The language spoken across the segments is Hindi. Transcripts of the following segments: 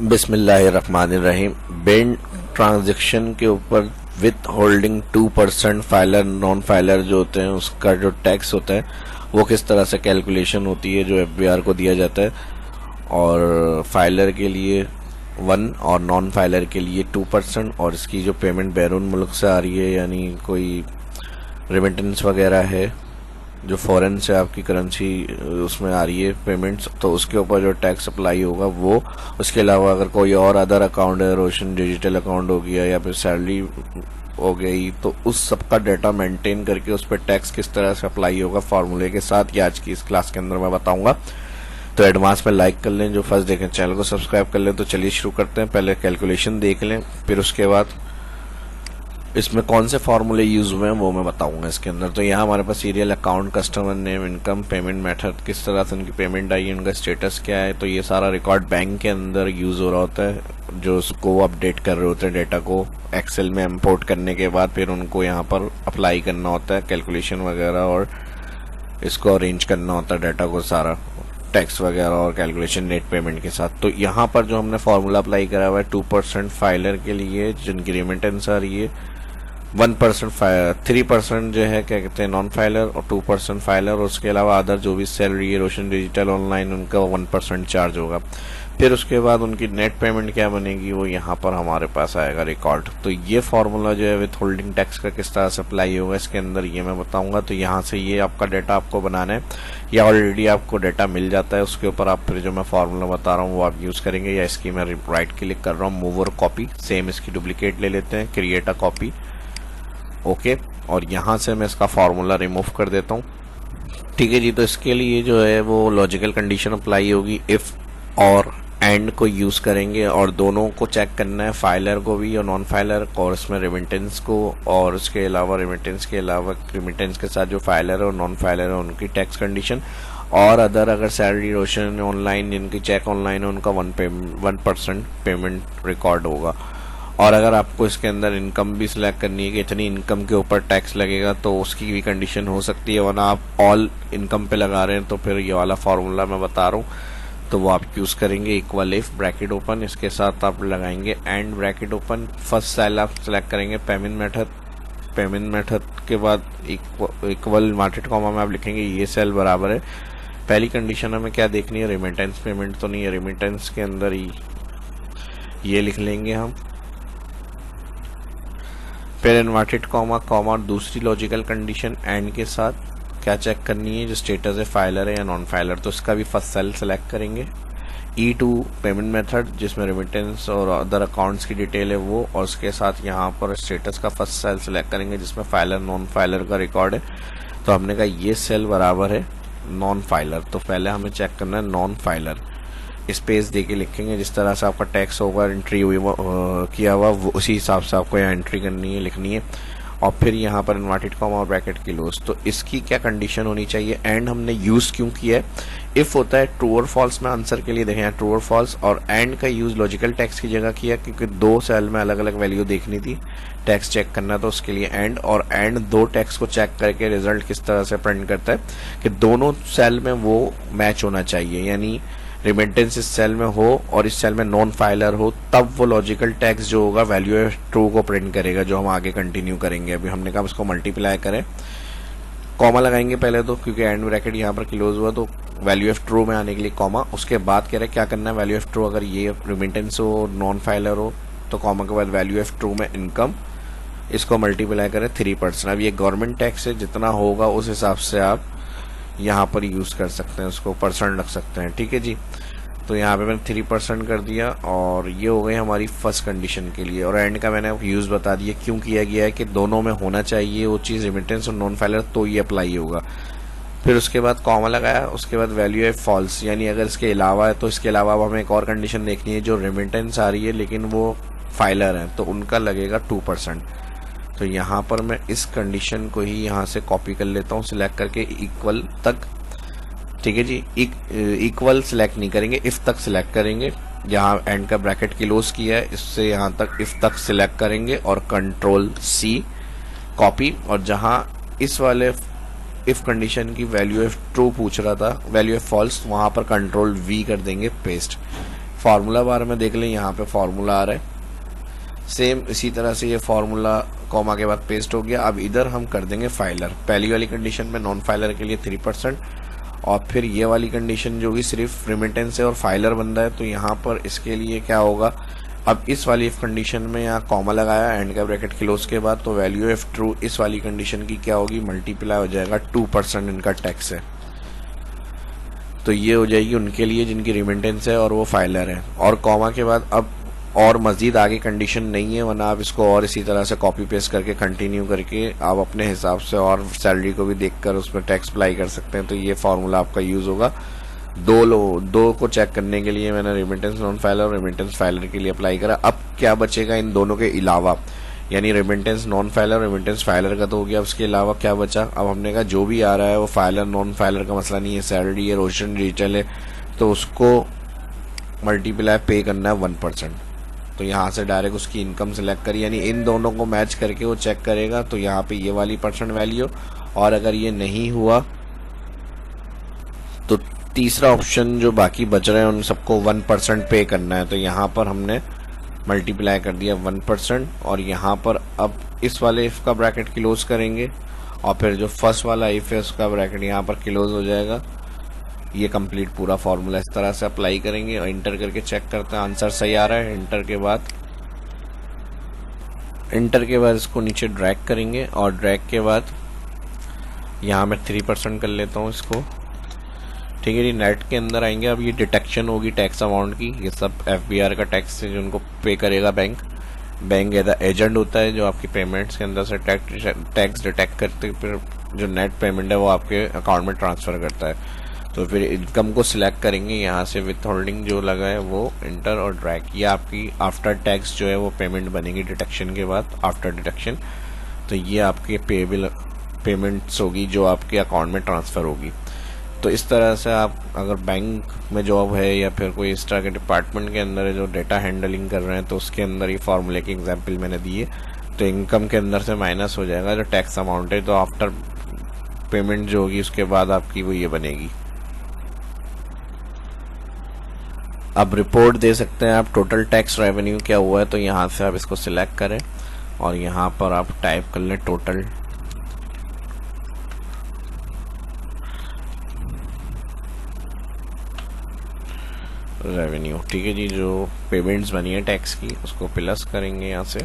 बिस्मिल्लाहिर्रहमानिर्रहीम। बेंड ट्रांजैक्शन के ऊपर with holding 2% filer non filer जो होते हैं उसका जो टैक्स होता है वो किस तरह से कैलकुलेशन होती है जो एफबीआर को दिया जाता है, और फाइलर के लिए 1 और नॉन फाइलर के लिए 2%, और इसकी जो पेमेंट बैरून मुल्क से आ रही है यानी कोई रेमिटेंस वगैरह है जो फॉरेन से आपकी करेंसी उसमें आ रही है पेमेंट्स, तो उसके ऊपर जो टैक्स अप्लाई होगा वो। उसके अलावा अगर कोई और अदर अकाउंट है, रोशन डिजिटल अकाउंट हो गया या फिर सैलरी हो गई, तो उस सब का डाटा मेंटेन करके उस पर टैक्स किस तरह से अप्लाई होगा फार्मूले के साथ ये आज की इस क्लास के अंदर मैं बताऊंगा। तो एडवांस में लाइक कर लें, जो फर्स्ट देखें चैनल को सब्सक्राइब कर लें। तो चलिए शुरू करते हैं। पहले कैलकुलेशन देख लें, फिर उसके बाद इसमें कौन से फार्मूले यूज हुए हैं वो मैं बताऊंगा इसके अंदर। तो यहाँ हमारे पास serial account, customer name, income, payment method, किस तरह से उनकी पेमेंट आई, उनका स्टेटस क्या है, तो ये सारा रिकॉर्ड बैंक के अंदर यूज हो रहा होता है, जो उसको अपडेट कर रहे होते हैं डेटा को एक्सेल में इंपोर्ट करने के बाद फिर उनको यहाँ पर अप्लाई करना होता है कैलकुलेशन वगैरह, और इसको अरेंज करना होता है डाटा को सारा टैक्स वगैरह और कैलकुलेशन नेट पेमेंट के साथ। तो यहाँ पर जो हमने फार्मूला अप्लाई करा हुआ है 2% फाइलर के लिए जिनकी रेमिटेंस आ रही है, 1% 3% जो है क्या कहते हैं नॉन फाइलर, और 2% फाइलर, और उसके अलावा अदर जो भी सैलरी है रोशन डिजिटल ऑनलाइन उनका 1% चार्ज होगा। फिर उसके बाद उनकी नेट पेमेंट क्या बनेगी वो यहाँ पर हमारे पास आएगा रिकॉर्ड। तो ये फार्मूला जो है विथ होल्डिंग टैक्स का किस तरह से अप्लाई होगा इसके अंदर ये मैं बताऊंगा। तो यहाँ से ये आपका डाटा आपको बनाना है, या ऑलरेडी आपको डाटा मिल जाता है, उसके ऊपर आप फिर जो मैं फार्मूला बता रहा हूँ वो आप यूज करेंगे, या इसकी मैं राइट क्लिक कर रहा हूँ, मूव और कॉपी, सेम इसकी डुप्लीकेट ले लेते हैं, क्रिएट अ कॉपी, ओके। और यहाँ से मैं इसका फार्मूला रिमूव कर देता हूँ, ठीक है जी। तो इसके लिए जो है वो लॉजिकल कंडीशन अप्लाई होगी, इफ और एंड को यूज करेंगे, और दोनों को चेक करना है, फाइलर को भी और नॉन फाइलर को, और इसमें रेमिटेंस को, और उसके अलावा रेमिटेंस के अलावा रेमिटेंस के साथ जो फाइलर है और नॉन फाइलर है उनकी टैक्स कंडीशन, और अदर अगर सैलरी रोशन ऑनलाइन जिनकी चेक ऑनलाइन है उनका 1% पेमेंट रिकॉर्ड होगा। और अगर आपको इसके अंदर इनकम भी सिलेक्ट करनी है कि इतनी इनकम के ऊपर टैक्स लगेगा तो उसकी भी कंडीशन हो सकती है, वरना आप ऑल इनकम पे लगा रहे हैं तो फिर ये वाला फार्मूला मैं बता रहा हूँ तो वो आप यूज करेंगे। इक्वल इफ ब्रैकेट ओपन, इसके साथ आप लगाएंगे and bracket open, first cell आप सिलेक्ट करेंगे पेमेंट मेथड के बाद इक्वल मार्केट कॉमा में आप लिखेंगे ये सेल बराबर है। पहली कंडीशन हमें क्या देखनी है, रेमिटेंस पेमेंट तो नहीं है, रेमिटेंस के अंदर ही ये लिख लेंगे हम, फिर इन्वर्टेड कॉमा दूसरी लॉजिकल कंडीशन एंड के साथ क्या चेक करनी है, जो स्टेटस है फाइलर है या नॉन फाइलर, तो इसका भी फर्स्ट सेल सेलेक्ट करेंगे। E2 पेमेंट मेथड जिसमें रेमिटेंस और अदर अकाउंट्स की डिटेल है वो, और उसके साथ यहाँ पर स्टेटस का फर्स्ट सेल सेलेक्ट करेंगे जिसमें फाइलर नॉन फाइलर का रिकॉर्ड है। तो हमने कहा ये सेल बराबर है नॉन फाइलर, तो पहले हमें चेक करना है नॉन फाइलर, स्पेस दे के लिखेंगे, जिस तरह से आपका टैक्स होगा एंट्री हुई किया हुआ वो उसी हिसाब से आपको यहाँ एंट्री करनी है, लिखनी है। और फिर यहाँ पर इन्वर्टेड कॉमा और ब्रैकेट क्लोज, तो इसकी क्या कंडीशन होनी चाहिए, एंड हमने यूज क्यों किया है, इफ होता है ट्रू और फॉल्स में आंसर के लिए देखें यहाँ ट्रू और फॉल्स, और एंड का यूज लॉजिकल टैक्स की जगह किया क्योंकि दो सेल में अलग अलग वैल्यू देखनी थी, टैक्स चेक करना तो उसके लिए एंड, और एंड दो टैक्स को चेक करके रिजल्ट किस तरह से प्रिंट करता है कि दोनों सेल में वो मैच होना चाहिए, यानी रेमिटेंस इस सेल में हो और इस सेल में नॉन फाइलर हो, तब वो लॉजिकल टैक्स जो होगा वैल्यू ऑफ ट्रू को प्रिंट करेगा, जो हम आगे कंटिन्यू करेंगे। अभी हमने कहा इसको मल्टीप्लाई करें, कॉमा लगाएंगे पहले तो क्योंकि एंड ब्रैकेट यहाँ पर क्लोज हुआ, तो वैल्यू ऑफ ट्रू में आने के लिए कॉमा, उसके बाद कह रहे हैं क्या करना है, वैल्यू ऑफ ट्रू अगर ये रेमिटेंस हो नॉन फाइलर हो तो कॉमा के बाद वैल्यू ऑफ ट्रू में इनकम, इसको मल्टीप्लाई करें 3%। अब ये गवर्नमेंट टैक्स है, जितना होगा उस हिसाब से आप यहाँ पर यूज कर सकते हैं, उसको परसेंट रख सकते हैं, ठीक है जी। तो यहाँ पे मैंने 3% कर दिया, और ये हो गई हमारी फर्स्ट कंडीशन के लिए, और एंड का मैंने यूज बता दिया क्यों किया गया है कि दोनों में होना चाहिए वो चीज़, रेमिटेंस और नॉन फाइलर, तो ये अप्लाई होगा। फिर उसके बाद कॉमा लगाया, उसके बाद वैल्यू है फॉल्स, यानी अगर इसके अलावा है तो इसके अलावा अब हमें एक और कंडीशन देखनी है, जो रेमिटेंस आ रही है लेकिन वो फाइलर है तो उनका लगेगा 2%। तो यहाँ पर मैं इस कंडीशन को ही यहाँ से कॉपी कर लेता हूँ सिलेक्ट करके इक्वल तक, ठीक है जी। इक्वल सिलेक्ट नहीं करेंगे, इफ तक सिलेक्ट करेंगे, यहाँ एंड का ब्रैकेट क्लोज किया है इससे यहाँ तक इफ तक सिलेक्ट करेंगे, और कंट्रोल C कॉपी, और जहाँ इस वाले इफ कंडीशन की वैल्यू ऑफ ट्रू पूछ रहा था, वैल्यू ऑफ फॉल्स, वहाँ पर कंट्रोल V कर देंगे पेस्ट। फार्मूला बार में देख लें, यहाँ पे फार्मूला आ रहा है, सेम इसी तरह से ये फार्मूला कॉमा के बाद पेस्ट हो गया। अब इधर हम कर देंगे फाइलर। पहली वाली कंडीशन में नॉन फाइलर के लिए 3%, और फिर ये वाली कंडीशन जो भी सिर्फ रेमिटेंस है और फाइलर बन रहा है, तो यहाँ पर इसके लिए क्या होगा, अब इस वाली इफ कंडीशन में यहाँ कॉमा लगाया एंड का ब्रैकेट क्लोज के बाद, तो वैल्यू ऑफ ट्रू इस वाली कंडीशन की क्या होगी, मल्टीप्लाई हो जाएगा 2% इनका टैक्स है, तो ये हो जाएगी उनके लिए जिनकी रेमिटेंस है और वो फाइलर है। और कॉमा के बाद अब और मजीद आगे कंडीशन नहीं है, वरना आप इसको और इसी तरह से कॉपी पेस्ट करके कंटिन्यू करके आप अपने हिसाब से और सैलरी को भी देखकर उसमें टैक्स अप्लाई कर सकते हैं। तो ये फार्मूला आपका यूज़ होगा। दो को चेक करने के लिए मैंने रेमिटेंस नॉन फाइलर और रेमिटेंस फाइलर के लिए अप्लाई करा। अब क्या बचेगा इन दोनों के अलावा, यानी remittance non filer remittance filer का तो हो गया, उसके अलावा क्या बचा। अब हमने कहा जो भी आ रहा है वो फाइलर नॉन फाइलर का मसला नहीं है, सैलरी है, रोशन डिजिटल है, तो उसको मल्टीप्लाई पे करना है 1%। तो यहाँ से डायरेक्ट उसकी इनकम सेलेक्ट करी, यानी इन दोनों को मैच करके वो चेक करेगा, तो यहाँ पे ये वाली % वैल्यू, और अगर ये नहीं हुआ तो तीसरा ऑप्शन जो बाकी बच रहे हैं उन सबको 1% पे करना है। तो यहाँ पर हमने मल्टीप्लाई कर दिया 1%, और यहाँ पर अब इस वाले इफ का ब्रैकेट क्लोज करेंगे, और फिर जो फर्स्ट वाला इफ है उसका ब्रैकेट यहाँ पर क्लोज हो जाएगा। ये कंप्लीट पूरा फार्मूला इस तरह से अप्लाई करेंगे और इंटर करके चेक करते हैं आंसर सही आ रहा है। इंटर के बाद इसको नीचे ड्रैग करेंगे, और ड्रैग के बाद यहाँ मैं 3% कर लेता हूँ इसको, ठीक है जी। नेट के अंदर आएंगे, अब ये डिटेक्शन होगी टैक्स अमाउंट की, ये सब FBR का टैक्स है जो उनको पे करेगा बैंक एजेंट होता है जो आपकी पेमेंट्स के अंदर से टैक्स डिटेक्ट करते, फिर जो नेट पेमेंट है वो आपके अकाउंट में ट्रांसफ़र करता है। तो फिर इनकम को सिलेक्ट करेंगे, यहाँ से विथ होल्डिंग जो लगा है वो इंटर और ड्रैग, ये आपकी आफ्टर टैक्स जो है वो पेमेंट बनेगी डिटेक्शन के बाद, आफ्टर डिटेक्शन। तो ये आपके पेमेंट्स होगी जो आपके अकाउंट में ट्रांसफ़र होगी। तो इस तरह से आप अगर बैंक में जॉब है या फिर कोई इस तरह के डिपार्टमेंट के अंदर है जो डेटा हैंडलिंग कर रहे हैं, तो उसके अंदर ये फार्मूले की एग्जांपल मैंने दी है। तो इनकम के अंदर से माइनस हो जाएगा जो टैक्स अमाउंट है, तो आफ्टर पेमेंट जो होगी उसके बाद आपकी वो ये बनेगी। अब रिपोर्ट दे सकते हैं आप टोटल टैक्स रेवेन्यू क्या हुआ है, तो यहाँ से आप इसको सिलेक्ट करें और यहाँ पर आप टाइप कर लें टोटल रेवेन्यू, ठीक है जी। जो पेमेंट्स बनी है टैक्स की उसको प्लस करेंगे यहाँ से,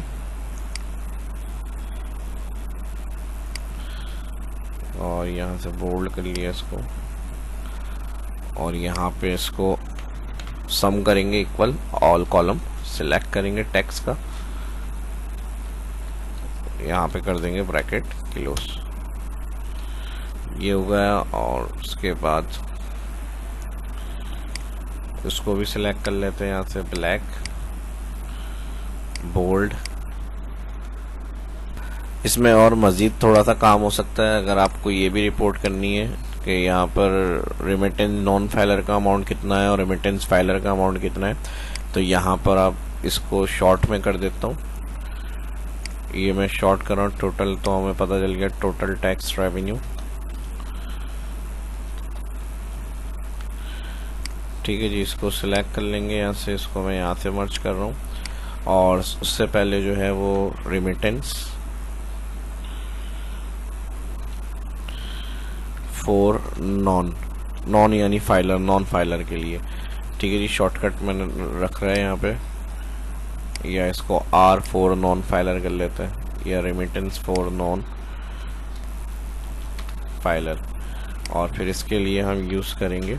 और यहाँ से बोल्ड कर लिया इसको, और यहाँ पे इसको सम करेंगे इक्वल ऑल कॉलम, सिलेक्ट करेंगे टैक्स का, यहाँ पे कर देंगे ब्रैकेट क्लोज, ये हो गया। और उसके बाद इसको भी सिलेक्ट कर लेते हैं यहाँ से, ब्लैक बोल्ड। इसमें और मज़ीद थोड़ा सा काम हो सकता है, अगर आपको ये भी रिपोर्ट करनी है कि यहाँ पर रेमिटेंस नॉन फाइलर का अमाउंट कितना है और रेमिटेंस फाइलर का अमाउंट कितना है, तो यहाँ पर आप इसको शॉर्ट में कर देता हूँ। ये मैं शॉर्ट कर रहा हूँ टोटल, तो हमें पता चल गया टोटल टैक्स रेवेन्यू, ठीक है जी। इसको सिलेक्ट कर लेंगे यहाँ से, इसको मैं यहाँ से मर्ज कर रहा हूँ, और उससे पहले जो है वो रेमिटेंस फॉर नॉन यानी फाइलर, नॉन फाइलर के लिए, ठीक है जी। शॉर्टकट मैंने रख रहा है यहाँ पे, या इसको R4 नॉन फाइलर कर लेते हैं, या रेमिटेंस फॉर नॉन फाइलर। और फिर इसके लिए हम यूज़ करेंगे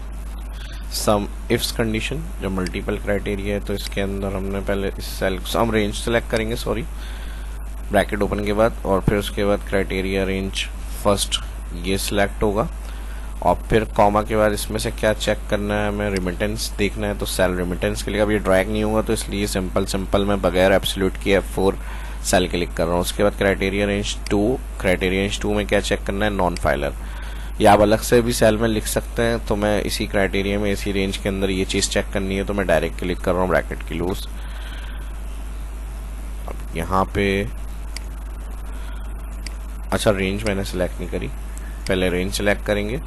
सम इफ्स कंडीशन, जो मल्टीपल क्राइटेरिया है। तो इसके अंदर हमने पहले इस सेल सम रेंज सेलेक्ट करेंगे, सॉरी, ब्रैकेट ओपन के बाद, और फिर उसके बाद क्राइटेरिया रेंज फर्स्ट ये सिलेक्ट होगा, और फिर कॉमा के बाद इसमें से क्या चेक करना है हमें, रेमिटेंस देखना है। तो सेल रेमिटेंस के लिए अब ये ड्रैग नहीं होगा, तो इसलिए सिंपल मैं बगैर एब्सोल्यूट की F4 सेल क्लिक कर रहा हूँ। उसके बाद क्राइटेरिया रेंज 2 में क्या चेक करना है, नॉन फाइलर, या आप अलग से भी सेल में लिख सकते हैं। तो मैं इसी क्राइटेरिया में इसी रेंज के अंदर ये चीज़ चेक करनी है, तो मैं डायरेक्ट क्लिक कर रहा हूँ ब्रैकेट क्लोज। अब यहाँ पे अच्छा रेंज मैंने सेलेक्ट नहीं करी, पहले रेंज सेलेक्ट करेंगे,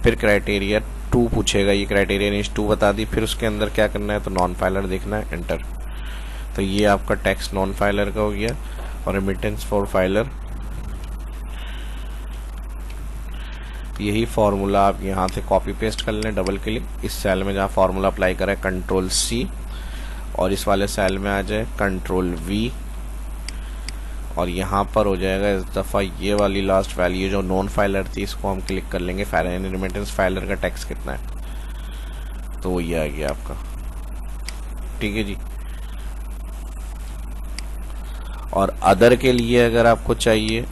फिर क्राइटेरिया 2 पूछेगा, ये क्राइटेरिया रेंज 2 बता दी, फिर उसके अंदर क्या करना है तो नॉन फाइलर देखना है, एंटर। तो ये आपका टैक्स नॉन फाइलर का हो गया। और रेमिटेंस फॉर फाइलर, यही फार्मूला आप यहाँ से कॉपी पेस्ट कर लें, डबल क्लिक, इस सेल में जहाँ फार्मूला अप्लाई करें कंट्रोल C, और इस वाले सेल में आ जाए कंट्रोल V, और यहाँ पर हो जाएगा इस दफ़ा ये वाली लास्ट वैल्यू जो नॉन फाइलर थी इसको हम क्लिक कर लेंगे, रेमिटेंस फाइलर का टैक्स कितना है, तो ये आ गया आपका। ठीक है जी। और अदर के लिए अगर आपको चाहिए,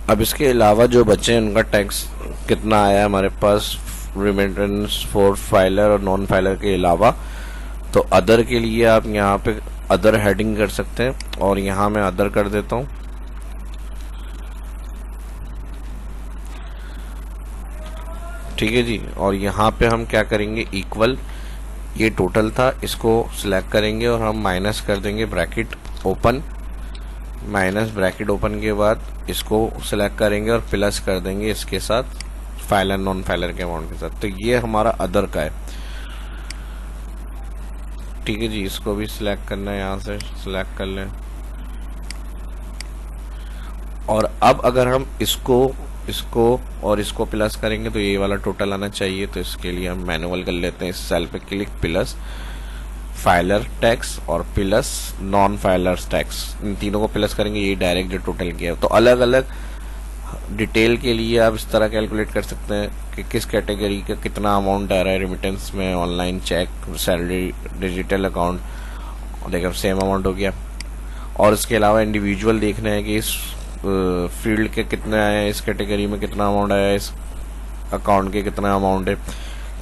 अब इसके अलावा जो बचे हैं उनका टैक्स कितना आया हमारे पास रेमिटेंस फॉर फाइलर और नॉन फाइलर के अलावा, तो अदर के लिए आप यहाँ पे अदर हेडिंग कर सकते हैं, और यहाँ मैं अदर कर देता हूँ। ठीक है जी। और यहाँ पे हम क्या करेंगे, इक्वल, ये टोटल था, इसको सिलेक्ट करेंगे और हम माइनस कर देंगे bracket open, minus bracket open के बाद इसको सिलेक्ट करेंगे और प्लस कर देंगे इसके साथ फाइलर नॉन फाइलर के अमाउंट के साथ। तो ये हमारा अदर का है। ठीक है जी। इसको भी सिलेक्ट करना है, यहाँ से सिलेक्ट कर लें। और अब अगर हम इसको और इसको प्लस करेंगे तो ये वाला टोटल आना चाहिए, तो इसके लिए हम मैनुअल कर लेते हैं, इस सेल पे क्लिक, प्लस फाइलर टैक्स और प्लस नॉन फाइलर टैक्स, इन तीनों को प्लस करेंगे, ये डायरेक्ट जो टोटल किया। तो अलग अलग डिटेल के लिए आप इस तरह कैलकुलेट कर सकते हैं कि किस कैटेगरी का कितना अमाउंट आ रहा है रेमिटेंस में, online cheque, salary, digital account, देखो सेम अमाउंट हो गया। और इसके अलावा इंडिविजुअल देखना है कि इस फील्ड के कितने आए हैं, इस कैटेगरी में कितना अमाउंट आया है, इस अकाउंट के कितना अमाउंट है,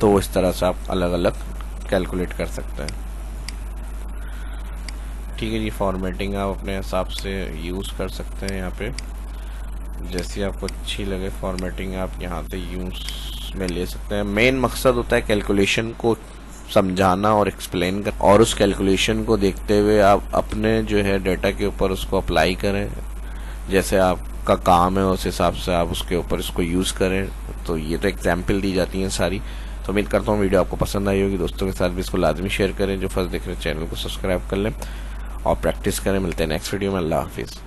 तो इस तरह से आप अलग अलग कैलकुलेट कर सकते हैं। ठीक है जी। फॉर्मेटिंग आप अपने हिसाब से यूज़ कर सकते हैं, यहाँ पे जैसी आपको अच्छी लगे फॉर्मेटिंग आप यहाँ पे यूज़ में ले सकते हैं। मेन मकसद होता है कैलकुलेशन को समझाना और एक्सप्लेन कर, और उस कैलकुलेशन को देखते हुए आप अपने जो है डेटा के ऊपर उसको अप्लाई करें, जैसे आपका काम है उस हिसाब से आप उसके ऊपर इसको यूज़ करें। तो ये तो एग्जाम्पल दी जाती हैं सारी। तो उम्मीद करता हूँ वीडियो आपको पसंद आई होगी, दोस्तों के साथ भी इसको लाजमी शेयर करें, जो फर्स्ट देख रहे हैं चैनल को सब्सक्राइब कर लें और प्रैक्टिस करें। मिलते हैं नेक्स्ट वीडियो में। अल्लाह हाफिज़।